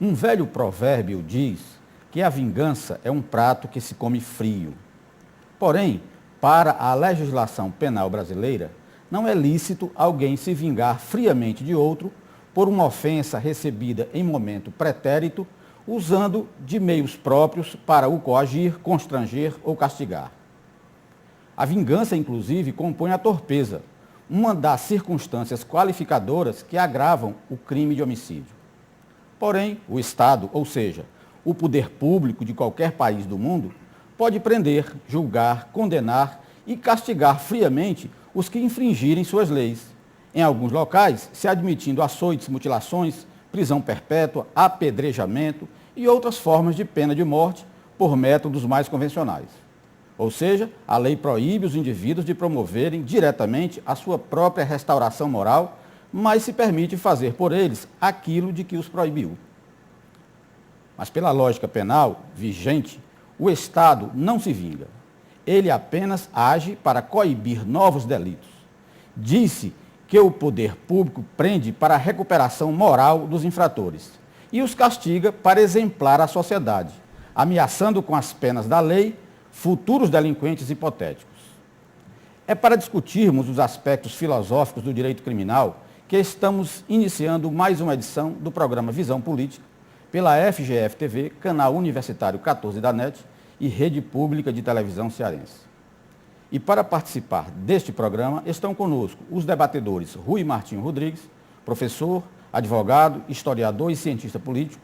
Um velho provérbio diz que a vingança é um prato que se come frio. Porém, para a legislação penal brasileira, não é lícito alguém se vingar friamente de outro por uma ofensa recebida em momento pretérito, usando de meios próprios para o coagir, constranger ou castigar. A vingança, inclusive, compõe a torpeza, uma das circunstâncias qualificadoras que agravam o crime de homicídio. Porém, o Estado, ou seja, o poder público de qualquer país do mundo, pode prender, julgar, condenar e castigar friamente os que infringirem suas leis. Em alguns locais, se admitindo açoites, mutilações, prisão perpétua, apedrejamento e outras formas de pena de morte por métodos mais convencionais. Ou seja, a lei proíbe os indivíduos de promoverem diretamente a sua própria restauração moral, mas se permite fazer por eles aquilo de que os proibiu. Mas pela lógica penal vigente, o Estado não se vinga. Ele apenas age para coibir novos delitos. Disse que o poder público prende para a recuperação moral dos infratores e os castiga para exemplar a sociedade, ameaçando com as penas da lei futuros delinquentes hipotéticos. É para discutirmos os aspectos filosóficos do direito criminal que estamos iniciando mais uma edição do programa Visão Política pela FGF-TV, canal universitário 14 da NET e rede pública de televisão cearense. E para participar deste programa estão conosco os debatedores Rui Martinho Rodrigues, professor, advogado, historiador e cientista político,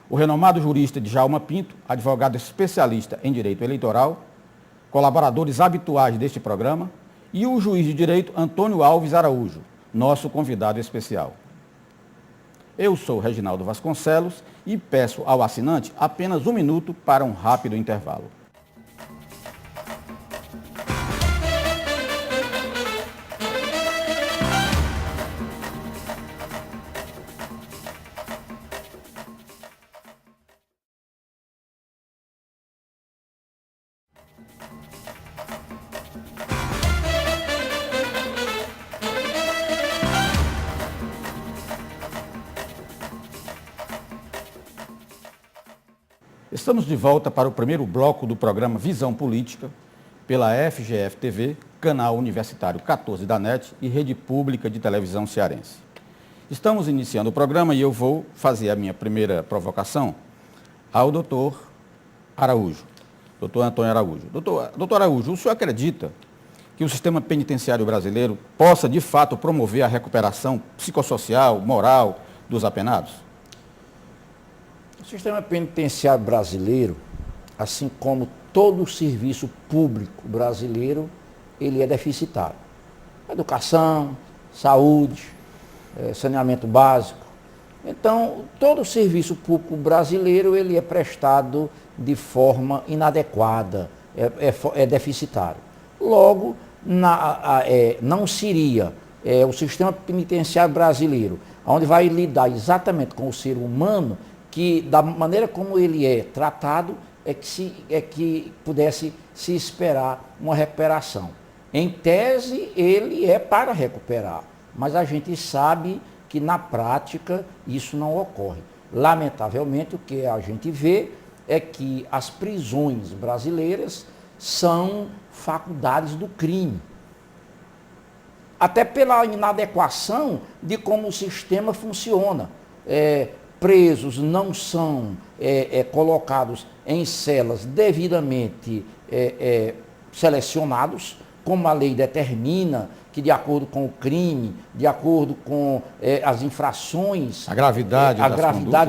o renomado jurista Djalma Pinto, advogado especialista em direito eleitoral, colaboradores habituais deste programa, e o juiz de direito Antônio Alves Araújo, nosso convidado especial. Eu sou Reginaldo Vasconcelos e peço ao assinante apenas 1 minuto para um rápido intervalo. Estamos de volta para o primeiro bloco do programa Visão Política, pela FGF-TV, canal universitário 14 da NET e rede pública de televisão cearense. Estamos iniciando o programa e eu vou fazer a minha primeira provocação ao doutor Araújo, doutor Antônio Araújo. Doutor Araújo, o senhor acredita que o sistema penitenciário brasileiro possa, de fato, promover a recuperação psicossocial, moral dos apenados? O sistema penitenciário brasileiro, assim como todo o serviço público brasileiro, ele é deficitário. Educação, saúde, saneamento básico. Então, todo o serviço público brasileiro, ele é prestado de forma inadequada, é deficitário. Logo, não seria o sistema penitenciário brasileiro, onde vai lidar exatamente com o ser humano, que da maneira como ele é tratado, é que pudesse se esperar uma recuperação. Em tese, ele é para recuperar, mas a gente sabe que na prática isso não ocorre. Lamentavelmente, o que a gente vê é que as prisões brasileiras são faculdades do crime. Até pela inadequação de como o sistema funciona. Presos não são colocados em celas devidamente selecionados, como a lei determina, que de acordo com o crime, de acordo com as infrações, a gravidade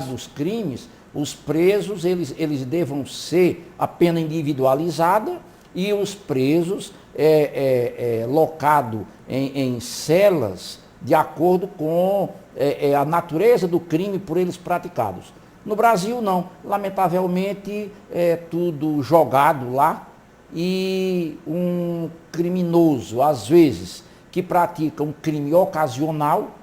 dos crimes, os presos eles devam ser a pena individualizada e os presos locados em celas de acordo com a natureza do crime por eles praticados. No Brasil, não. Lamentavelmente, é tudo jogado lá e um criminoso, às vezes, que pratica um crime ocasional,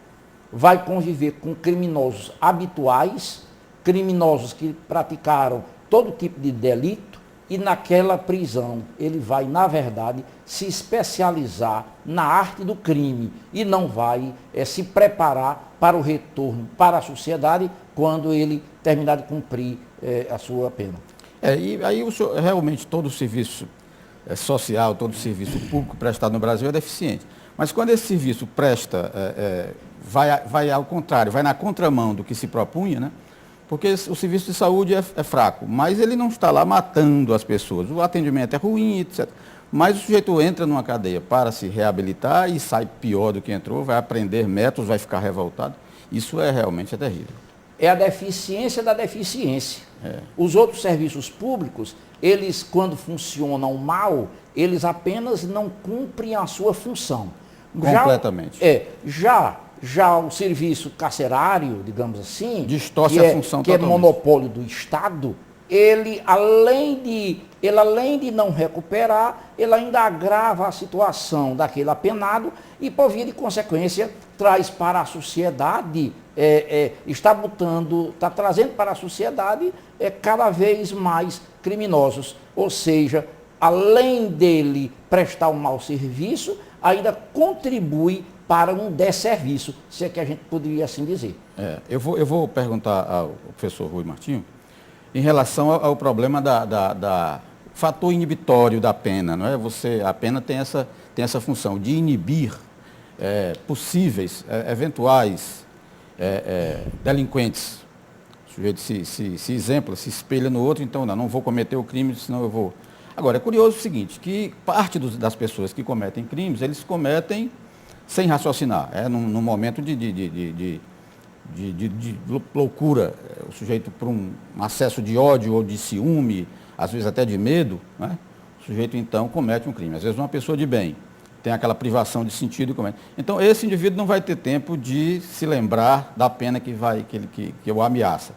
vai conviver com criminosos habituais, criminosos que praticaram todo tipo de delito, e naquela prisão ele vai, na verdade, se especializar na arte do crime e não vai se preparar para o retorno para a sociedade quando ele terminar de cumprir a sua pena. E aí realmente todo o serviço social, todo o serviço público prestado no Brasil é deficiente. Mas quando esse serviço vai ao contrário, vai na contramão do que se propunha, né? Porque o serviço de saúde é fraco, mas ele não está lá matando as pessoas. O atendimento é ruim, etc. Mas o sujeito entra numa cadeia para se reabilitar e sai pior do que entrou, vai aprender métodos, vai ficar revoltado. Isso realmente é terrível. É a deficiência da deficiência. Os outros serviços públicos, eles quando funcionam mal, eles apenas não cumprem a sua função. Completamente. Já o serviço carcerário, digamos assim, distorce a função que totalmente. É monopólio do Estado, ele além de não recuperar, ele ainda agrava a situação daquele apenado e, por via de consequência, traz para a sociedade, está trazendo para a sociedade cada vez mais criminosos. Ou seja, além dele prestar um mau serviço, ainda contribui para um desserviço, se é que a gente poderia assim dizer. Eu vou perguntar ao professor Rui Martinho em relação ao problema da fator inibitório da pena, não é? A pena tem essa função de inibir possíveis, eventuais delinquentes. O sujeito se exempla, se espelha no outro, então não vou cometer o crime, senão eu vou. Agora, é curioso o seguinte, que parte das pessoas que cometem crimes, eles cometem sem raciocinar, num momento de loucura, o sujeito por um acesso de ódio ou de ciúme, às vezes até de medo, né? O sujeito então comete um crime. Às vezes uma pessoa de bem tem aquela privação de sentido e comete. Então esse indivíduo não vai ter tempo de se lembrar da pena que o ameaça.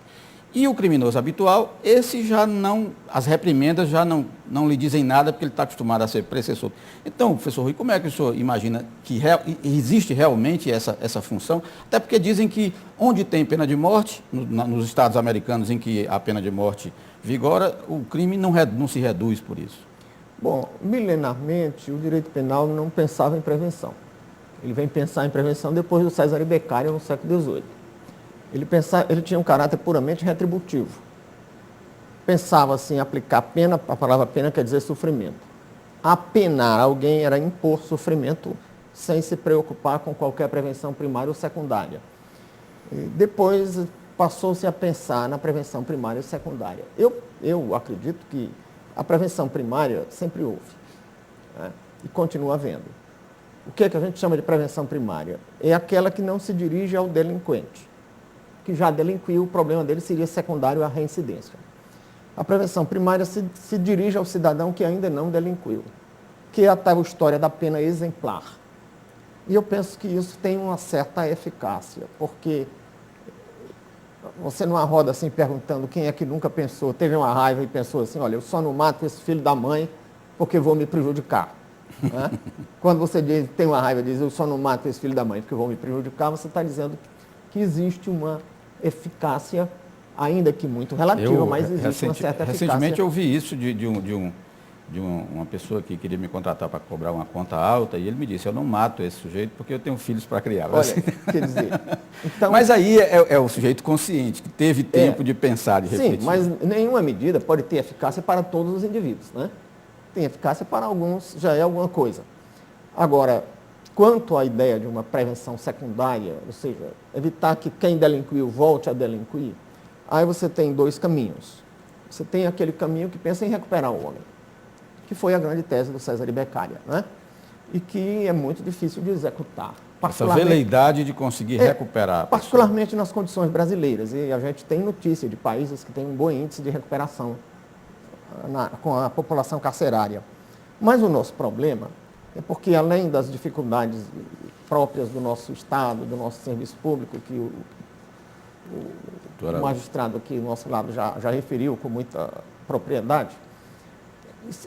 E o criminoso habitual, esse já não, as reprimendas já não lhe dizem nada porque ele está acostumado a ser preso. Então, professor Rui, como é que o senhor imagina que existe realmente essa função? Até porque dizem que onde tem pena de morte, nos estados americanos em que a pena de morte vigora, o crime não se reduz por isso. Bom, milenarmente, o direito penal não pensava em prevenção. Ele vem pensar em prevenção depois do César e Beccaria no século XVIII. Ele tinha um caráter puramente retributivo. Pensava assim, em aplicar pena, a palavra pena quer dizer sofrimento. Apenar alguém era impor sofrimento sem se preocupar com qualquer prevenção primária ou secundária. E depois passou-se a pensar na prevenção primária e secundária. Eu acredito que a prevenção primária sempre houve, né? E continua havendo. O que é que a gente chama de prevenção primária? É aquela que não se dirige ao delinquente, que já delinquiu, o problema dele seria secundário à reincidência. A prevenção primária se dirige ao cidadão que ainda não delinquiu, que é a tal história da pena exemplar. E eu penso que isso tem uma certa eficácia, porque você numa roda assim perguntando quem é que nunca pensou, teve uma raiva e pensou assim, olha, eu só não mato esse filho da mãe porque vou me prejudicar. Né? Quando você tem uma raiva e diz, eu só não mato esse filho da mãe porque vou me prejudicar, você está dizendo que existe uma eficácia, ainda que muito relativa, mas existe uma certa eficácia. Recentemente eu ouvi isso de uma pessoa que queria me contratar para cobrar uma conta alta, e ele me disse, eu não mato esse sujeito porque eu tenho filhos para criar. Olha, quer dizer... Então, mas aí é o sujeito consciente, que teve tempo de pensar, de refletir. Sim, mas nenhuma medida pode ter eficácia para todos os indivíduos, né? Tem eficácia para alguns, já é alguma coisa. Agora, quanto à ideia de uma prevenção secundária, ou seja, evitar que quem delinquiu volte a delinquir, aí você tem dois caminhos. Você tem aquele caminho que pensa em recuperar o homem, que foi a grande tese do César e Beccaria, né? E que é muito difícil de executar. Essa veleidade de conseguir recuperar. Particularmente nas condições brasileiras. E a gente tem notícia de países que têm um bom índice de recuperação com a população carcerária. Mas o nosso problema é porque, além das dificuldades próprias do nosso Estado, do nosso serviço público, que o magistrado aqui do nosso lado já referiu com muita propriedade,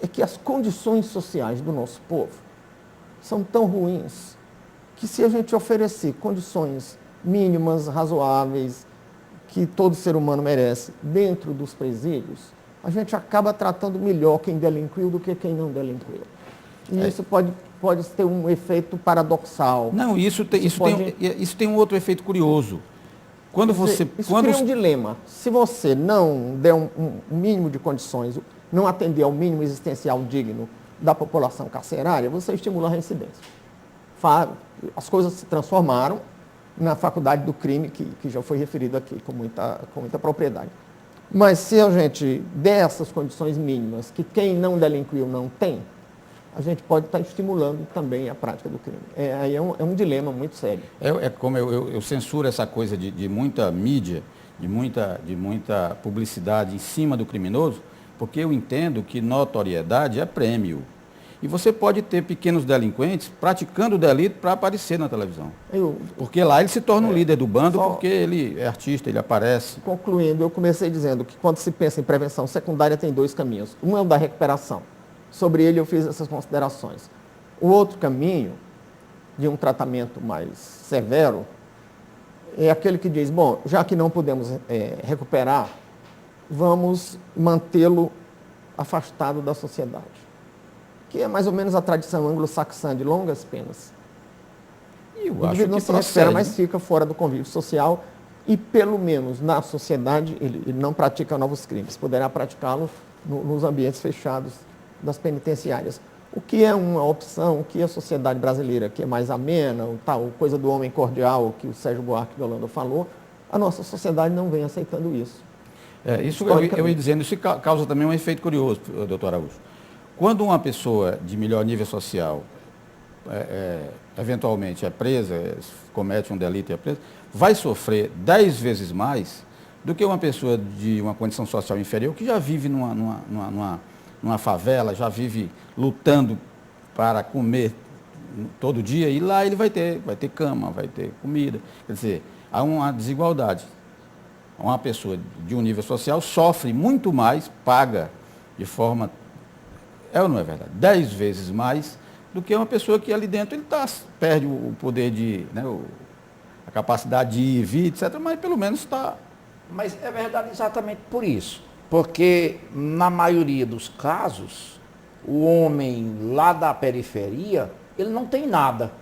é que as condições sociais do nosso povo são tão ruins que, se a gente oferecer condições mínimas, razoáveis, que todo ser humano merece dentro dos presídios, a gente acaba tratando melhor quem delinquiu do que quem não delinquiu. E isso pode pode ter um efeito paradoxal. Não, isso tem um outro efeito curioso. Quando você... Isso cria um dilema. Se você não der um mínimo de condições, não atender ao mínimo existencial digno da população carcerária, você estimula a reincidência. As coisas se transformaram na faculdade do crime, que já foi referido aqui com muita propriedade. Mas se a gente der essas condições mínimas que quem não delinquiu não tem, a gente pode estar estimulando também a prática do crime. Aí é um dilema muito sério. Como eu censuro essa coisa de muita mídia, de muita publicidade em cima do criminoso, porque eu entendo que notoriedade é prêmio. E você pode ter pequenos delinquentes praticando o delito para aparecer na televisão. Porque lá ele se torna o líder do bando, porque ele é artista, ele aparece. Concluindo, eu comecei dizendo que quando se pensa em prevenção secundária tem dois caminhos. Um é o da recuperação. Sobre ele eu fiz essas considerações. O outro caminho, de um tratamento mais severo, é aquele que diz, bom, já que não podemos recuperar, vamos mantê-lo afastado da sociedade. Que é mais ou menos a tradição anglo-saxã de longas penas. O indivíduo não se recupera, mas fica fora do convívio social e, pelo menos na sociedade, ele não pratica novos crimes. Poderá praticá-lo nos ambientes fechados das penitenciárias. O que é uma opção, o que a sociedade brasileira, que é mais amena, coisa do homem cordial, que o Sérgio Buarque de Holanda falou, a nossa sociedade não vem aceitando isso. Isso eu ia dizendo, isso causa também um efeito curioso, doutor Araújo. Quando uma pessoa de melhor nível social, eventualmente é presa, comete um delito e é presa, vai sofrer 10 vezes mais do que uma pessoa de uma condição social inferior que já vive numa favela, já vive lutando para comer todo dia, e lá ele vai ter cama, vai ter comida. Quer dizer, há uma desigualdade. Uma pessoa de um nível social sofre muito mais, paga de forma, ou não é verdade, 10 vezes mais do que uma pessoa que ali dentro ele perde o poder a capacidade de ir e vir, etc., mas pelo menos está... Mas é verdade exatamente por isso. Porque, na maioria dos casos, o homem lá da periferia, ele não tem nada.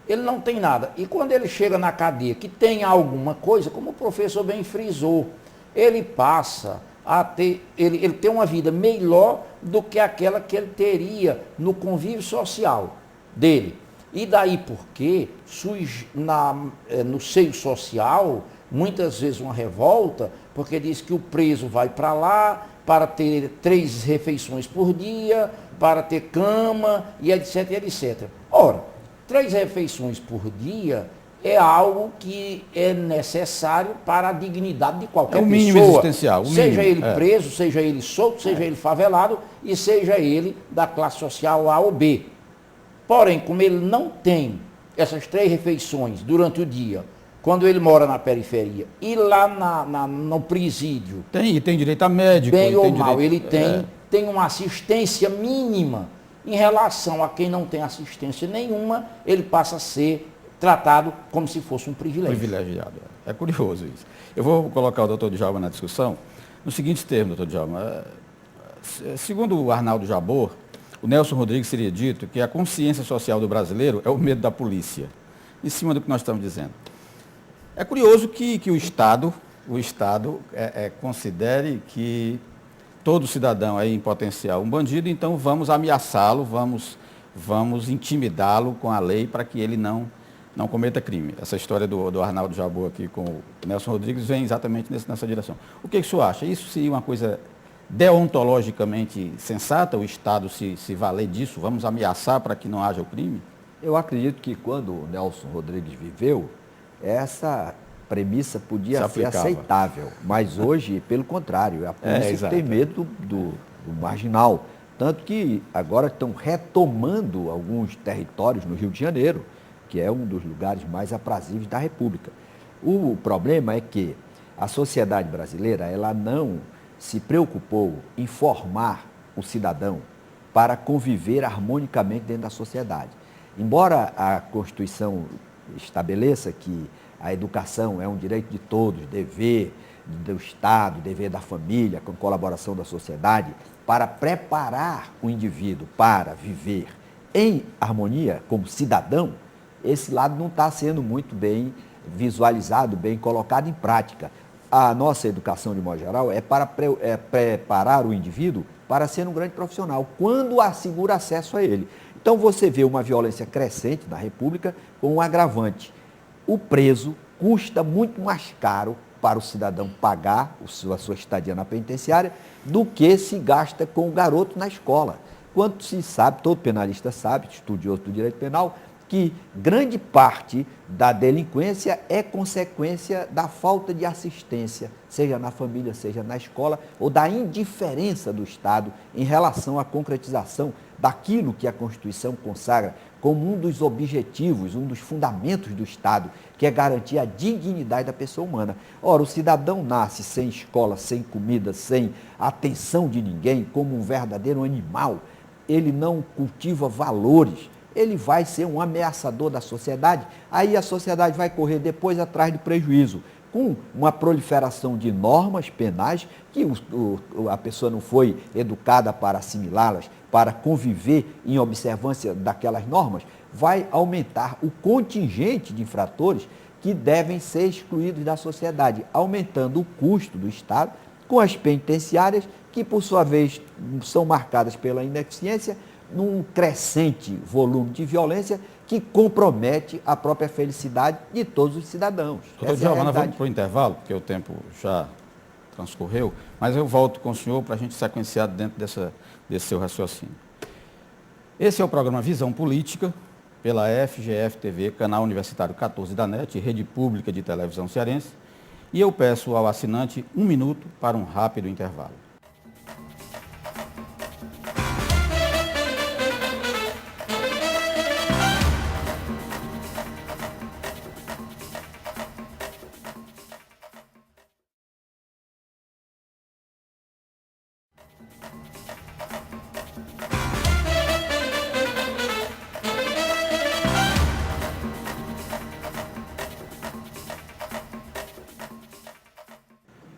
Ele não tem nada. E quando ele chega na cadeia, que tem alguma coisa, como o professor bem frisou, ele passa a ter, ele tem uma vida melhor do que aquela que ele teria no convívio social dele. E daí porque surge no seio social, muitas vezes uma revolta, porque diz que o preso vai para lá para ter 3 refeições por dia, para ter cama e etc, etc. Ora, 3 refeições por dia é algo que é necessário para a dignidade de qualquer pessoa. É o mínimo existencial. Seja ele preso, seja ele solto, seja ele favelado e seja ele da classe social A ou B. Porém, como ele não tem essas 3 refeições durante o dia, quando ele mora na periferia e lá no presídio... Tem direito a médico. Bem ou mal, ele tem uma assistência mínima. Em relação a quem não tem assistência nenhuma, ele passa a ser tratado como se fosse um privilégio. Privilegiado. É curioso isso. Eu vou colocar o doutor Djalma na discussão nos seguintes termos, doutor Djalma. Segundo o Arnaldo Jabor, o Nelson Rodrigues teria dito que a consciência social do brasileiro é o medo da polícia, em cima do que nós estamos dizendo. É curioso que o Estado considere que todo cidadão é em potencial um bandido, então vamos ameaçá-lo, vamos intimidá-lo com a lei para que ele não cometa crime. Essa história do Arnaldo Jabor aqui com o Nelson Rodrigues vem exatamente nessa direção. O que o senhor acha? Isso seria uma coisa deontologicamente sensata, o Estado se valer disso? Vamos ameaçar para que não haja o crime? Eu acredito que quando o Nelson Rodrigues viveu, essa premissa podia ser aceitável, mas hoje, pelo contrário, a polícia tem medo do marginal. Tanto que agora estão retomando alguns territórios no Rio de Janeiro, que é um dos lugares mais aprazíveis da República. O problema é que a sociedade brasileira ela não se preocupou em formar o cidadão para conviver harmonicamente dentro da sociedade. Embora a Constituição estabeleça que a educação é um direito de todos, dever do Estado, dever da família, com colaboração da sociedade, para preparar o indivíduo para viver em harmonia, como cidadão, esse lado não está sendo muito bem visualizado, bem colocado em prática. A nossa educação, de modo geral, é para preparar o indivíduo para ser um grande profissional, quando assegura acesso a ele. Então, você vê uma violência crescente na República com um agravante. O preso custa muito mais caro para o cidadão pagar a sua estadia na penitenciária do que se gasta com o garoto na escola. Quanto se sabe, todo penalista sabe, estudioso do direito penal, que grande parte da delinquência é consequência da falta de assistência, seja na família, seja na escola, ou da indiferença do Estado em relação à concretização daquilo que a Constituição consagra como um dos objetivos, um dos fundamentos do Estado, que é garantir a dignidade da pessoa humana. Ora, o cidadão nasce sem escola, sem comida, sem atenção de ninguém, como um verdadeiro animal, ele não cultiva valores, ele vai ser um ameaçador da sociedade, aí a sociedade vai correr depois atrás do prejuízo, com uma proliferação de normas penais, que a pessoa não foi educada para assimilá-las, para conviver em observância daquelas normas, vai aumentar o contingente de infratores que devem ser excluídos da sociedade, aumentando o custo do Estado com as penitenciárias, que por sua vez são marcadas pela ineficiência, num crescente volume de violência que compromete a própria felicidade de todos os cidadãos. Doutor Djalma, nós vamos para o intervalo, porque o tempo já transcorreu, mas eu volto com o senhor para a gente sequenciar dentro desse seu raciocínio. Esse é o programa Visão Política, pela FGF-TV, canal universitário 14 da NET, rede pública de televisão cearense, e eu peço ao assinante 1 minuto para um rápido intervalo.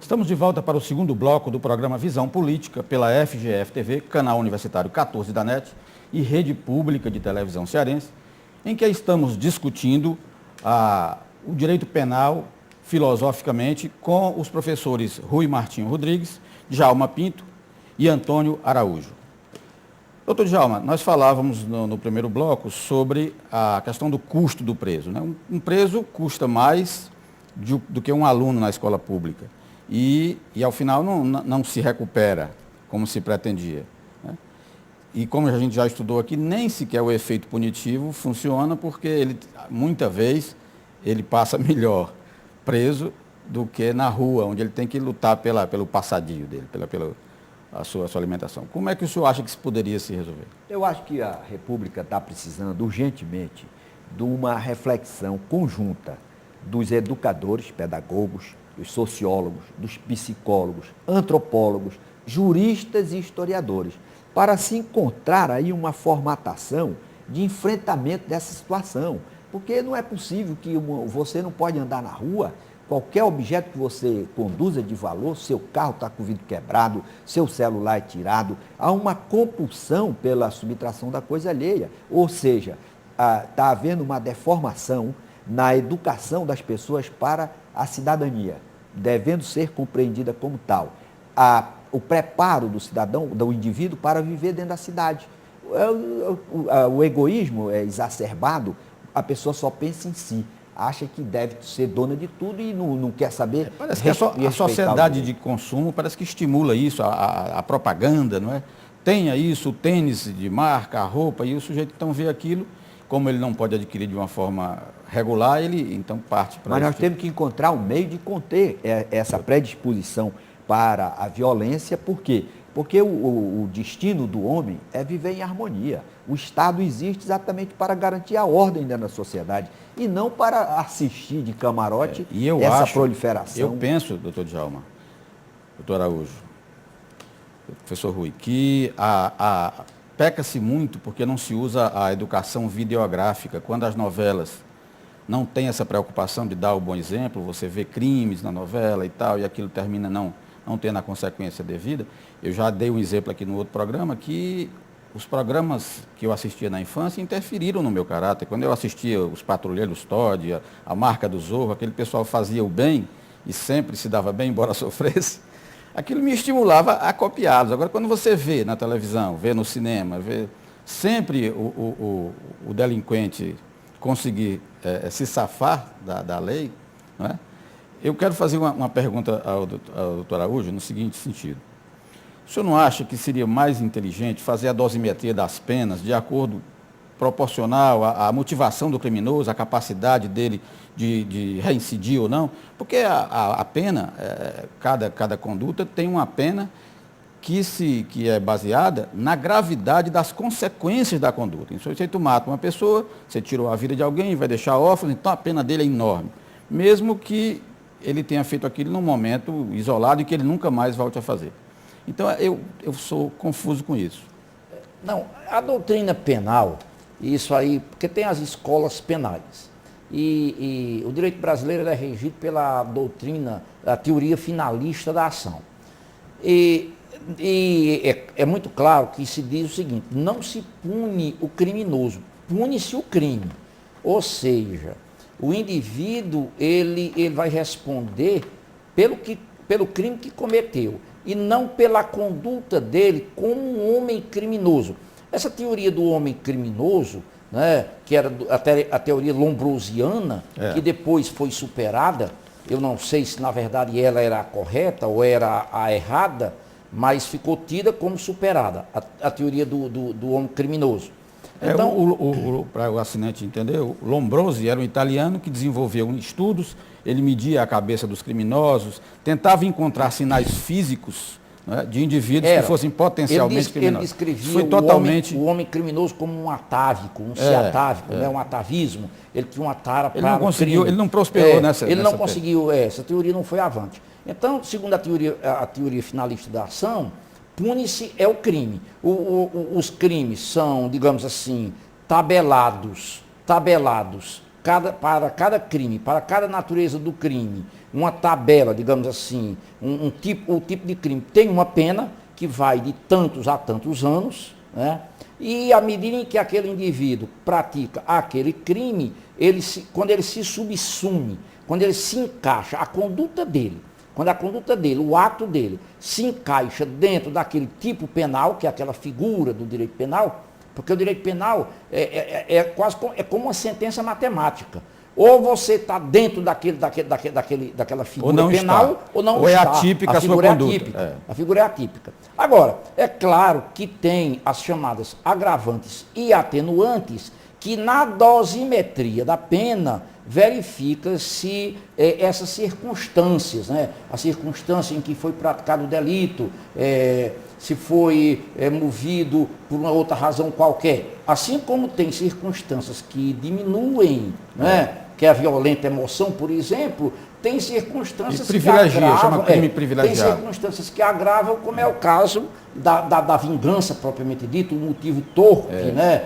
Estamos de volta para o segundo bloco do programa Visão Política pela FGF-TV, canal universitário 14 da NET e rede pública de televisão cearense, em que estamos discutindo o direito penal filosoficamente com os professores Rui Martinho Rodrigues, Djalma Pinto e Antônio Araújo. Doutor Djalma, nós falávamos no primeiro bloco sobre a questão do custo do preso, né? Um preso custa mais do que um aluno na escola pública. E ao final não se recupera como se pretendia, né? E como a gente já estudou aqui, nem sequer o efeito punitivo funciona, porque muita vez ele passa melhor preso do que na rua, onde ele tem que lutar pelo passadio dele, pela sua alimentação. Como é que o senhor acha que isso poderia se resolver? Eu acho que a República está precisando urgentemente de uma reflexão conjunta dos educadores, pedagogos, dos sociólogos, dos psicólogos, antropólogos, juristas e historiadores, para se encontrar aí uma formatação de enfrentamento dessa situação. Porque não é possível que você não pode andar na rua, qualquer objeto que você conduza de valor, seu carro está com o vidro quebrado, seu celular é tirado, há uma compulsão pela subtração da coisa alheia. Ou seja, está havendo uma deformação na educação das pessoas para a cidadania, devendo ser compreendida como tal. O preparo do cidadão, do indivíduo, para viver dentro da cidade. O egoísmo é exacerbado, a pessoa só pensa em si, acha que deve ser dona de tudo e não quer saber. Parece que a sociedade de consumo parece que estimula isso, a propaganda, não é? Tenha isso, o tênis de marca, a roupa, e o sujeito então vê aquilo, como ele não pode adquirir de uma forma regular, ele então parte para... Mas nós temos que encontrar um meio de conter essa predisposição para a violência. Por quê? Porque o destino do homem é viver em harmonia. O Estado existe exatamente para garantir a ordem dentro da sociedade e não para assistir de camarote essa proliferação. Eu penso, doutor Djalma, doutor Araújo, professor Rui, que peca-se muito porque não se usa a educação videográfica. Quando as novelas não têm essa preocupação de dar o bom exemplo, você vê crimes na novela e tal, e aquilo termina não tendo a consequência devida. Eu já dei um exemplo aqui no outro programa que os programas que eu assistia na infância interferiram no meu caráter. Quando eu assistia os Patrulheiros Todd, a Marca do Zorro, aquele pessoal fazia o bem e sempre se dava bem, embora sofresse, aquilo me estimulava a copiá-los. Agora, quando você vê na televisão, vê no cinema, vê sempre o delinquente conseguir se safar da lei, não é? Eu quero fazer uma pergunta ao doutor Araújo no seguinte sentido. O senhor não acha que seria mais inteligente fazer a dosimetria das penas de acordo proporcional à motivação do criminoso, à capacidade dele de reincidir ou não? Porque a pena, cada conduta tem uma pena que é baseada na gravidade das consequências da conduta. Então, se você mata uma pessoa, você tirou a vida de alguém, vai deixar órfão, então a pena dele é enorme. Mesmo que ele tenha feito aquilo num momento isolado e que ele nunca mais volte a fazer. Então, eu sou confuso com isso. Não, a doutrina penal, isso aí, porque tem as escolas penais. E o direito brasileiro é regido pela doutrina, a teoria finalista da ação. E é muito claro que se diz o seguinte: não se pune o criminoso, pune-se o crime. Ou seja, o indivíduo ele vai responder pelo crime que cometeu e não pela conduta dele como um homem criminoso. Essa teoria do homem criminoso, né, que era a teoria lombrosiana, que depois foi superada, eu não sei se na verdade ela era a correta ou era a errada, mas ficou tida como superada, a teoria do homem criminoso. Então, para o assinante entender, o Lombrosi era um italiano que desenvolveu estudos, ele media a cabeça dos criminosos, tentava encontrar sinais físicos, né, de indivíduos que fossem potencialmente criminosos. Ele descrevia foi totalmente... o homem criminoso como um atávico, um ser atávico, né, um atavismo. Ele tinha uma tara para não conseguiu, ele não prosperou nessa Ele não conseguiu, essa teoria não foi avante. Então, segundo a teoria finalista da ação, pune-se é o crime. Os crimes são, digamos assim, tabelados para cada crime, para cada natureza do crime, uma tabela, digamos assim, o tipo de crime tem uma pena que vai de tantos a tantos anos, né? E à medida em que aquele indivíduo pratica aquele crime, quando ele se subsume, quando ele se encaixa, a conduta dele, o ato dele, se encaixa dentro daquele tipo penal, que é aquela figura do direito penal, porque o direito penal é como uma sentença matemática. Ou você está dentro daquela figura penal, ou não ou está. É atípica a sua conduta. A figura é atípica. Agora, é claro que tem as chamadas agravantes e atenuantes, que na dosimetria da pena verifica-se essas circunstâncias, né? A circunstância em que foi praticado o delito, se foi movido por uma outra razão qualquer. Assim como tem circunstâncias que diminuem, né? Que é a violenta emoção, por exemplo, tem circunstâncias que agravam, chama crime privilegiado. Tem circunstâncias que agravam, como é o caso da vingança propriamente dito, o motivo torpe, né?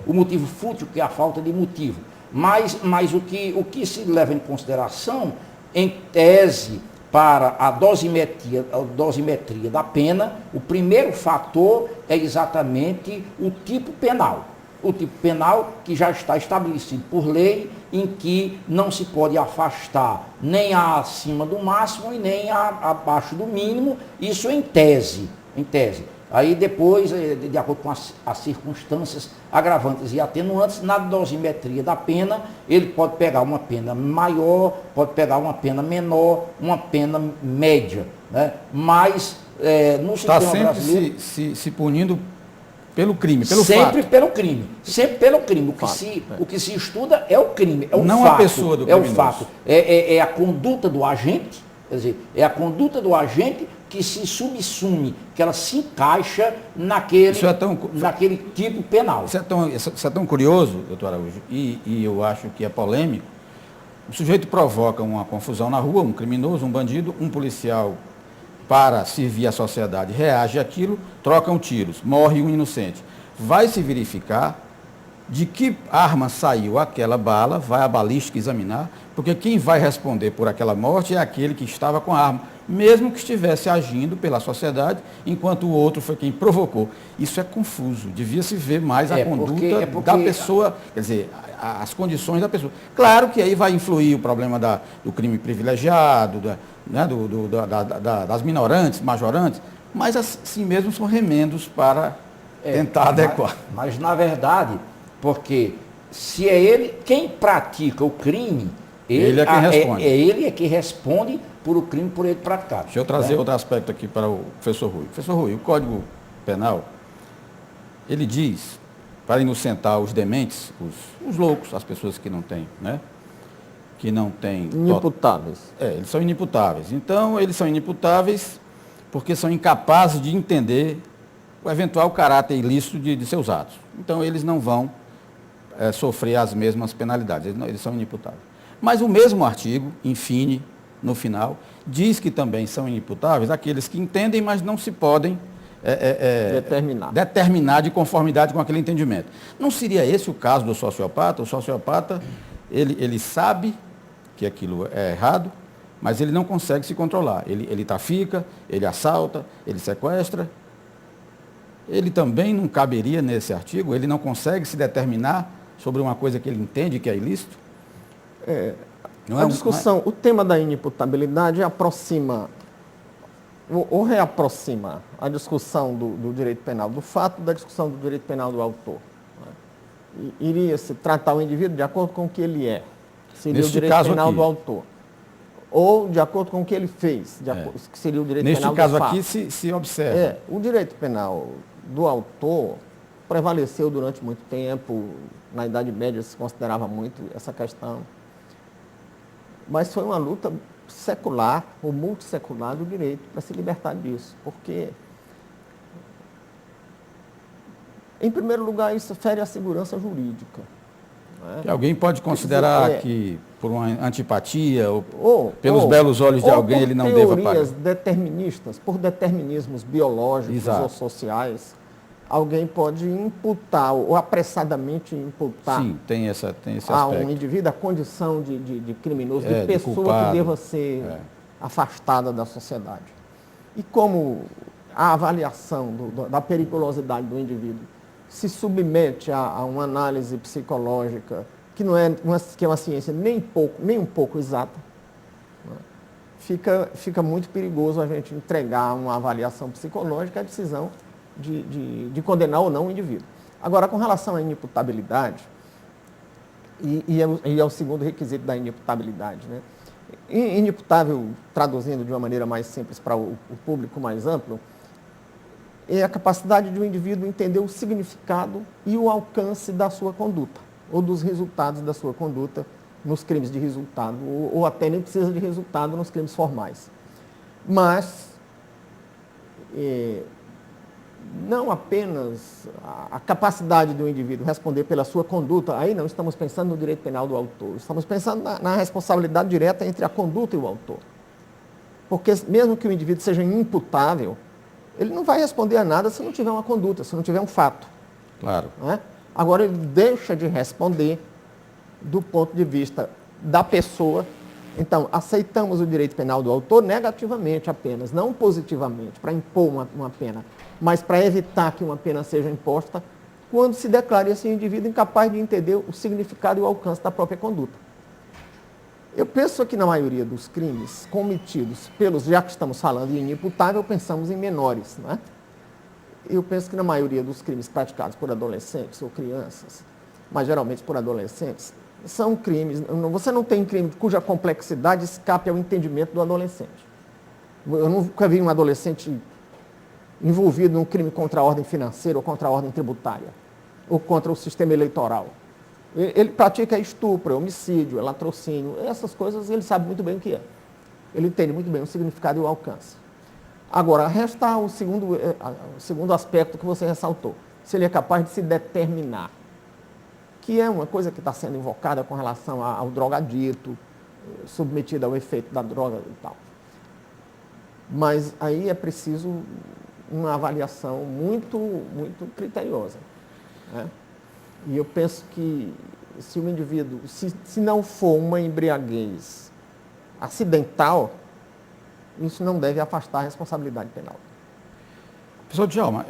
O motivo fútil, que é a falta de motivo. Mas o que se leva em consideração, em tese, para a dosimetria da pena, o primeiro fator é exatamente o tipo penal. O tipo penal que já está estabelecido por lei, em que não se pode afastar nem acima do máximo e nem abaixo do mínimo, isso em tese. Aí depois, de acordo com as circunstâncias agravantes e atenuantes, na dosimetria da pena, ele pode pegar uma pena maior, pode pegar uma pena menor, uma pena média, né? Mas no sistema brasileiro... Está sempre se punindo pelo crime, sempre pelo crime. O que se estuda é o crime, é o não fato. A pessoa do criminoso. É o fato. É a conduta do agente, quer dizer, é a conduta do agente que se subsume, que ela se encaixa naquele tipo penal. Isso é tão curioso, doutor Araújo, e eu acho que é polêmico. O sujeito provoca uma confusão na rua, um criminoso, um bandido, um policial, para servir a sociedade, reage àquilo, trocam tiros, morre um inocente. Vai se verificar de que arma saiu aquela bala, vai a balística examinar, porque quem vai responder por aquela morte é aquele que estava com a arma. mesmo que estivesse agindo pela sociedade, enquanto o outro foi quem provocou. Isso é confuso, devia se ver mais a conduta da pessoa, quer dizer, as condições da pessoa. Claro que aí vai influir o problema do crime privilegiado, das minorantes, majorantes, mas assim mesmo são remendos para tentar adequar. Mas na verdade, porque se é ele quem pratica o crime, ele é quem responde. Ele é que responde por o crime por ele praticado. Deixa eu trazer outro aspecto aqui para o professor Rui. Professor Rui, o Código Penal, ele diz, para inocentar os dementes, os loucos, as pessoas que não têm, né? Que não têm... Inimputáveis. Eles são inimputáveis. Então, eles são inimputáveis porque são incapazes de entender o eventual caráter ilícito de seus atos. Então, eles não vão sofrer as mesmas penalidades, eles são inimputáveis. Mas o mesmo artigo, infine, no final, diz que também são inimputáveis aqueles que entendem, mas não se podem determinar de conformidade com aquele entendimento. Não seria esse o caso do sociopata? O sociopata, ele sabe que aquilo é errado, mas ele não consegue se controlar. Ele trafica, ele assalta, ele sequestra. Ele também não caberia nesse artigo? Ele não consegue se determinar sobre uma coisa que ele entende que é ilícito? A discussão, o tema da inimputabilidade aproxima ou reaproxima a discussão do direito penal do fato da discussão do direito penal do autor. Iria-se tratar o indivíduo de acordo com o que ele é, seria o direito penal do autor. Ou de acordo com o que ele fez, que seria o direito penal do fato. Neste caso aqui se observa. O direito penal do autor prevaleceu durante muito tempo, na Idade Média se considerava muito essa questão. Mas foi uma luta secular ou multissecular do direito para se libertar disso. Porque, em primeiro lugar, isso fere a segurança jurídica. Que alguém pode considerar que, por uma antipatia ou pelos belos olhos de alguém, ele não deva pagar. Por teorias deterministas, por determinismos biológicos ou sociais, alguém pode imputar, ou apressadamente imputar tem esse aspecto. A um indivíduo a condição de criminoso, de pessoa que deva ser afastada da sociedade. E como a avaliação da periculosidade do indivíduo se submete a uma análise psicológica que que é uma ciência nem um pouco exata, fica muito perigoso a gente entregar uma avaliação psicológica à decisão de condenar ou não o indivíduo. Agora, com relação à inimputabilidade, e é o segundo requisito da inimputabilidade, né? Inimputável, traduzindo de uma maneira mais simples para o público mais amplo, é a capacidade de um indivíduo entender o significado e o alcance da sua conduta, ou dos resultados da sua conduta nos crimes de resultado, ou até nem precisa de resultado nos crimes formais. Mas não apenas a capacidade do indivíduo responder pela sua conduta, aí não estamos pensando no direito penal do autor, estamos pensando na responsabilidade direta entre a conduta e o autor. Porque mesmo que o indivíduo seja imputável, ele não vai responder a nada se não tiver uma conduta, se não tiver um fato. Claro. Não é? Agora, ele deixa de responder do ponto de vista da pessoa. Então, aceitamos o direito penal do autor negativamente apenas, não positivamente, para impor uma pena, mas para evitar que uma pena seja imposta quando se declara esse indivíduo incapaz de entender o significado e o alcance da própria conduta. Eu penso que na maioria dos crimes cometidos já que estamos falando em inimputável, pensamos em menores, não é? Eu penso que na maioria dos crimes praticados por adolescentes ou crianças, mas geralmente por adolescentes, são crimes, você não tem crime cuja complexidade escape ao entendimento do adolescente. Eu nunca vi um adolescente envolvido num crime contra a ordem financeira ou contra a ordem tributária, ou contra o sistema eleitoral. Ele pratica estupro, homicídio, latrocínio, essas coisas ele sabe muito bem o que é. Ele entende muito bem o significado e o alcance. Agora, resta o segundo aspecto que você ressaltou, se ele é capaz de se determinar, que é uma coisa que está sendo invocada com relação ao drogadito, submetido ao efeito da droga e tal. Mas aí é preciso uma avaliação muito, muito criteriosa, né? E eu penso que se o indivíduo, se não for uma embriaguez acidental, isso não deve afastar a responsabilidade penal. Professor Djalma,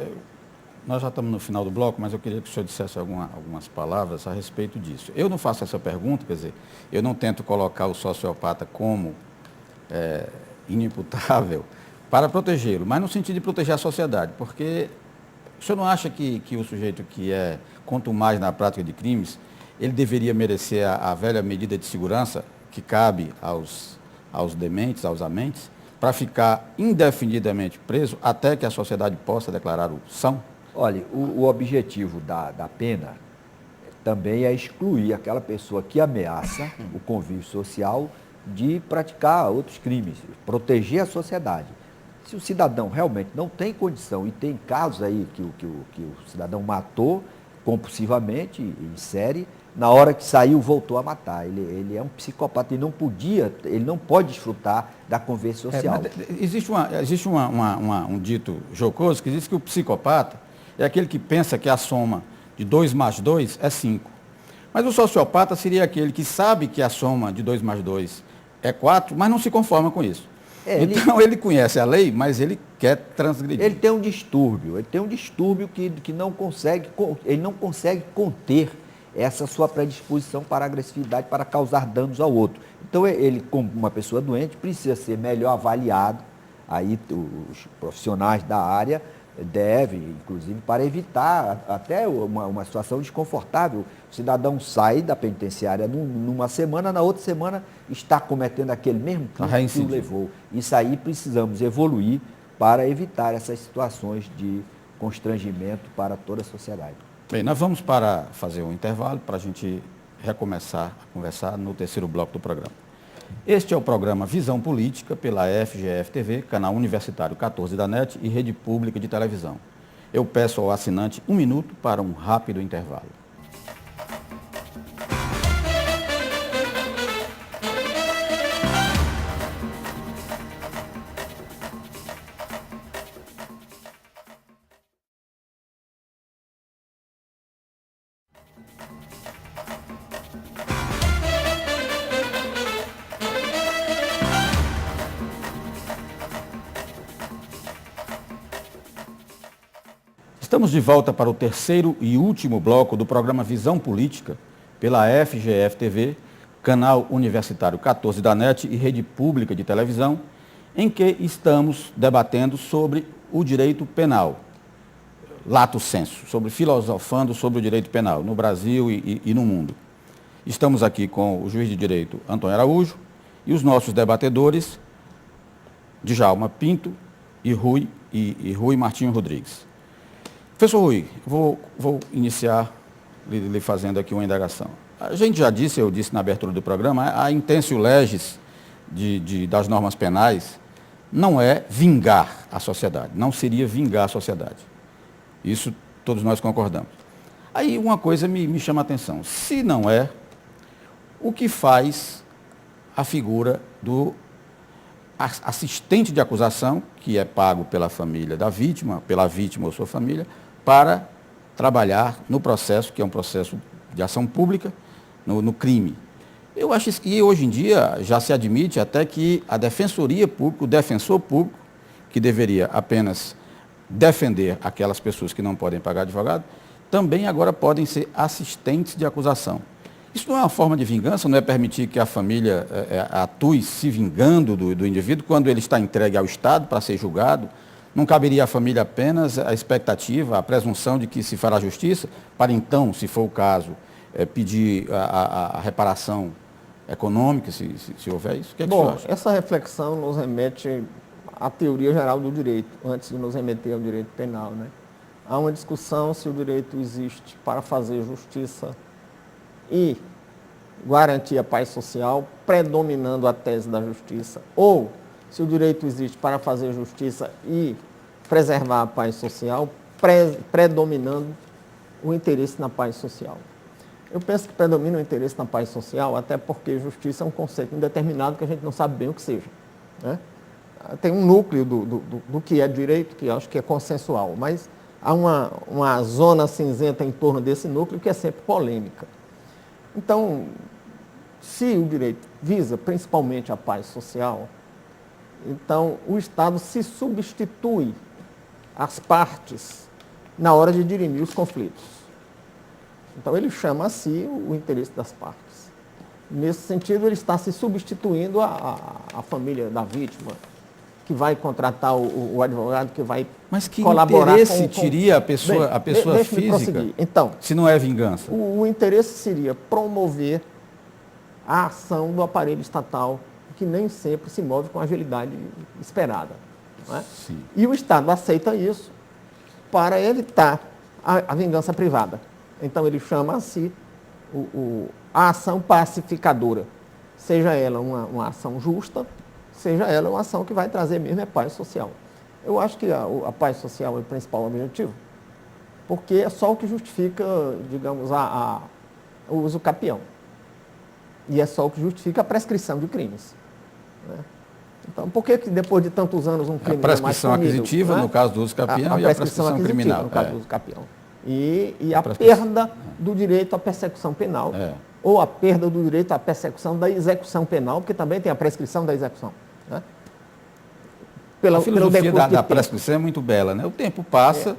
nós já estamos no final do bloco, mas eu queria que o senhor dissesse algumas palavras a respeito disso. Eu não faço essa pergunta, quer dizer, eu não tento colocar o sociopata como inimputável para protegê-lo, mas no sentido de proteger a sociedade, porque o senhor não acha que o sujeito que é contumaz na prática de crimes, ele deveria merecer a velha medida de segurança que cabe aos dementes, aos amentes, para ficar indefinidamente preso até que a sociedade possa declarar o são? Olha, o objetivo da pena também é excluir aquela pessoa que ameaça o convívio social de praticar outros crimes, proteger a sociedade. Se o cidadão realmente não tem condição, e tem casos aí que o cidadão matou compulsivamente, em série, na hora que saiu voltou a matar. Ele é um psicopata, ele não pode desfrutar da convivência social. Existe um dito jocoso que diz que o psicopata é aquele que pensa que a soma de 2 mais 2 é 5. Mas o sociopata seria aquele que sabe que a soma de 2 mais 2 é 4, mas não se conforma com isso. Então ele conhece a lei, mas ele quer transgredir. Ele tem um distúrbio que não consegue conter essa sua predisposição para a agressividade, para causar danos ao outro. Então ele, como uma pessoa doente, precisa ser melhor avaliado. Aí os profissionais da área devem, inclusive, para evitar até uma situação desconfortável. O cidadão sai da penitenciária numa semana, na outra semana está cometendo aquele mesmo crime que o levou. Isso aí precisamos evoluir para evitar essas situações de constrangimento para toda a sociedade. Bem, nós vamos para fazer um intervalo para a gente recomeçar a conversar no terceiro bloco do programa. Este é o programa Visão Política pela FGF-TV, canal universitário 14 da NET e Rede Pública de Televisão. Eu peço ao assinante 1 minuto para um rápido intervalo. Estamos de volta para o terceiro e último bloco do programa Visão Política, pela FGF-TV, canal universitário 14 da NET e Rede Pública de Televisão, em que estamos debatendo sobre o direito penal, lato sensu, filosofando sobre o direito penal no Brasil e no mundo. Estamos aqui com o juiz de direito Antônio Araújo e os nossos debatedores, Djalma Pinto e Rui Martinho Rodrigues. Professor Rui, vou iniciar lhe fazendo aqui uma indagação. A gente já disse, eu disse na abertura do programa, a intentio legis das normas penais não é vingar a sociedade, não seria vingar a sociedade. Isso todos nós concordamos. Aí uma coisa me chama a atenção. Se não é, o que faz a figura do assistente de acusação, que é pago pela família da vítima, pela vítima ou sua família, para trabalhar no processo, que é um processo de ação pública, no crime. Eu acho que hoje em dia já se admite até que a defensoria pública, o defensor público, que deveria apenas defender aquelas pessoas que não podem pagar advogado, também agora podem ser assistentes de acusação. Isso não é uma forma de vingança, não é permitir que a família atue se vingando do indivíduo quando ele está entregue ao Estado para ser julgado. Não caberia à família apenas a expectativa, a presunção de que se fará justiça, para então, se for o caso, pedir a reparação econômica, se houver isso? O que é que você acha? Essa reflexão nos remete à teoria geral do direito, antes de nos remeter ao direito penal, né? Há uma discussão se o direito existe para fazer justiça e garantir a paz social, predominando a tese da justiça, ou se o direito existe para fazer justiça e preservar a paz social, predominando o interesse na paz social. Eu penso que predomina o interesse na paz social, até porque justiça é um conceito indeterminado que a gente não sabe bem o que seja, né? Tem um núcleo do que é direito, que eu acho que é consensual, mas há uma zona cinzenta em torno desse núcleo que é sempre polêmica. Então, se o direito visa principalmente a paz social, Então, o Estado se substitui às partes na hora de dirimir os conflitos. Então, ele chama a si o interesse das partes. Nesse sentido, ele está se substituindo à família da vítima, que vai contratar o advogado, que vai Mas que colaborar interesse teria a pessoa física, então, se não é vingança? o interesse seria promover a ação do aparelho estatal, que nem sempre se move com a agilidade esperada. Não é? Sim. E o Estado aceita isso para evitar a vingança privada. Então, ele chama a si a ação pacificadora, seja ela uma ação justa, seja ela uma ação que vai trazer mesmo paz social. Eu acho que a paz social é o principal objetivo, porque é só o que justifica, digamos, o uso capião. E é só o que justifica a prescrição de crimes. Né? Então, por que depois de tantos anos um crime A prescrição aquisitiva, no caso do uso capião, e a prescrição criminal. No caso do uso capião. E a perda do direito à persecução penal, ou a perda do direito à persecução da execução penal, porque também tem a prescrição da execução. Né? A filosofia da prescrição é muito bela, né? O tempo passa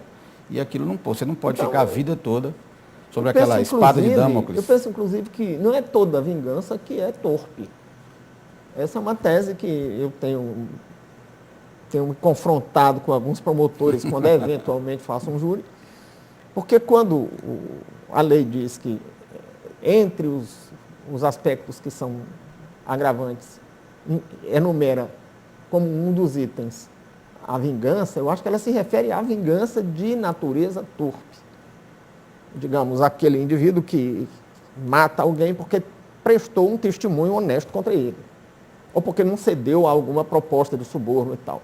e aquilo não pode. Você não pode ficar a vida toda sobre aquela espada de Damocles. Eu penso, inclusive, que não é toda vingança que é torpe. Essa é uma tese que eu tenho me confrontado com alguns promotores quando eventualmente faço um júri, porque quando a lei diz que entre os aspectos que são agravantes enumera como um dos itens a vingança, eu acho que ela se refere à vingança de natureza torpe. Digamos, aquele indivíduo que mata alguém porque prestou um testemunho honesto contra ele, ou porque não cedeu a alguma proposta de suborno e tal,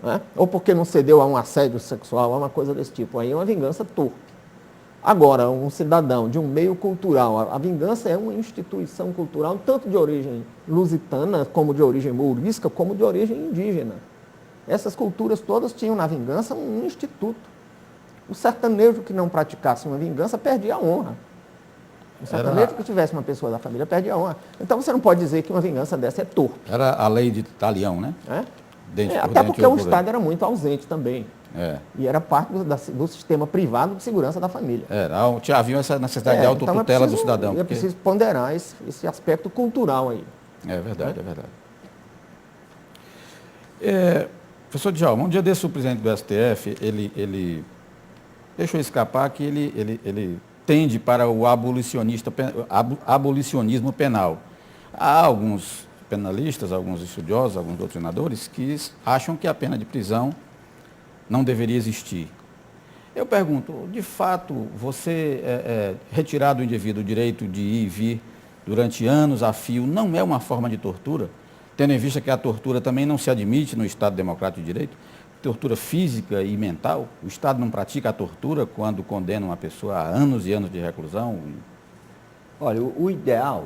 né? Ou porque não cedeu a um assédio sexual, a uma coisa desse tipo. Aí é uma vingança torpe. Agora, um cidadão de um meio cultural, a vingança é uma instituição cultural tanto de origem lusitana, como de origem mourisca, como de origem indígena. Essas culturas todas tinham na vingança um instituto. O sertanejo que não praticasse uma vingança perdia a honra. O sertanejo que tivesse uma pessoa da família perdia a honra. Então você não pode dizer que uma vingança dessa é torpe. Era a lei de Talião, né? Até porque o Estado era muito ausente também. E era parte do sistema privado de segurança da família. Havia essa necessidade de autotutela do cidadão. É preciso ponderar esse aspecto cultural aí. É verdade, é verdade. Professor Djalma, um dia desse o presidente do STF, ele deixou escapar que ele tende para o abolicionismo penal. Há alguns penalistas, alguns estudiosos, alguns doutrinadores que acham que a pena de prisão não deveria existir. Eu pergunto, de fato, você retirar do indivíduo o direito de ir e vir durante anos a fio não é uma forma de tortura? Tendo em vista que a tortura também não se admite no Estado Democrático de Direito, tortura física e mental, o Estado não pratica a tortura quando condena uma pessoa a anos e anos de reclusão? Olha, o ideal,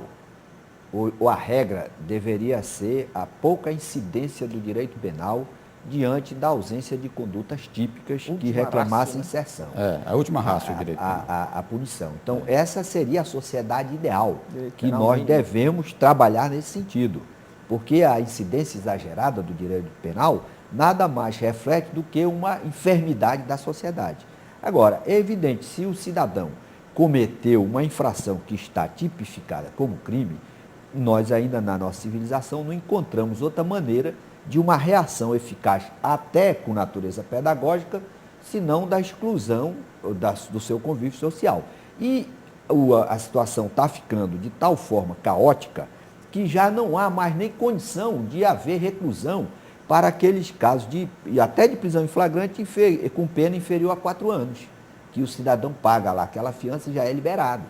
ou a regra, deveria ser a pouca incidência do direito penal diante da ausência de condutas típicas que reclamassem inserção. A última raça, o direito penal. A punição. Então, essa seria a sociedade ideal, que nós devemos trabalhar nesse sentido. Porque a incidência exagerada do direito penal nada mais reflete do que uma enfermidade da sociedade. Agora, é evidente, se o cidadão cometeu uma infração que está tipificada como crime, nós ainda na nossa civilização não encontramos outra maneira de uma reação eficaz, até com natureza pedagógica, senão da exclusão do seu convívio social. E a situação está ficando de tal forma caótica que já não há mais nem condição de haver reclusão para aqueles casos até de prisão em flagrante com pena inferior a 4 anos, que o cidadão paga lá aquela fiança e já é liberado.